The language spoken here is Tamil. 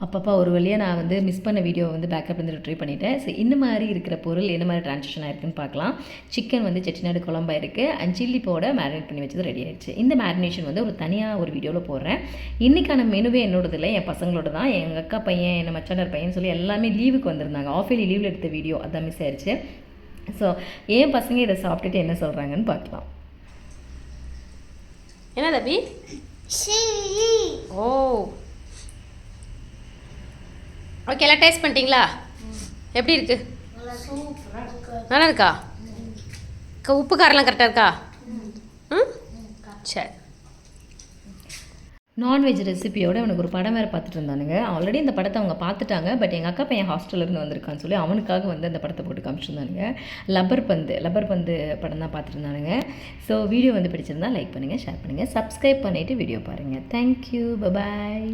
அப்பப்போ ஒரு வழியாக நான் வந்து மிஸ் பண்ண வீடியோ வந்து பேக்கப் வந்து ரிட்ரீவ் பண்ணிட்டேன். ஸோ இந்த மாதிரி இருக்கிற பொருள் என்ன மாதிரி ட்ரான்ஸ்லேஷன் ஆயிருக்குன்னு பார்க்கலாம். சிக்கன் வந்து செட்டிநாடு குழம்பா இருக்குது அண்ட் சில்லி பவுடர் மேரினேட் பண்ணி வச்சது ரெடி ஆயிடுச்சு. இந்த மேரினேஷன் வந்து ஒரு தனியாக ஒரு வீடியோவில் போடுறேன். இன்றைக்கான மெனுவே என்னோடது இல்லை, என் பசங்களோட தான். எங்கள் அக்கா பையன் என்ன மச்சானார் பையன் சொல்லி எல்லாமே லீவுக்கு வந்திருந்தாங்க. ஆஃபேலி லீவில் எடுத்த வீடியோ அதான் மிஸ் ஆயிடுச்சு. ஸோ என் பசங்க இதை சாப்பிட்டுட்டு என்ன சொல்கிறாங்கன்னு பார்க்கலாம். என்ன தம்பி? ஓ ஓகே, எல்லாம் டேஸ்ட் பண்ணிட்டீங்களா? எப்படி இருக்கு? நல்லா இருக்கா? உப்பு காரெல்லாம் கரெக்டாக இருக்கா? ம் சரி. நான்வெஜ் ரெசிபியோட அவனுக்கு ஒரு படம் வேறு பார்த்துட்டு இருந்தானுங்க. ஆல்ரெடி இந்த படத்தை அவங்க பார்த்துட்டாங்க. பட் எங்கள் அக்கா பையன் ஹாஸ்டல்லேருந்து வந்திருக்கான்னு சொல்லி அவனுக்காக வந்து அந்த படத்தை போட்டு காமிச்சிருந்தானுங்க. லப்பர் பந்து படம் தான் பார்த்துருந்தானுங்க. ஸோ வீடியோ வந்து பிடிச்சிருந்தா லைக் பண்ணுங்கள், ஷேர் பண்ணுங்கள், சப்ஸ்கிரைப் பண்ணிவிட்டு வீடியோ பாருங்கள். Thank you, bye bye.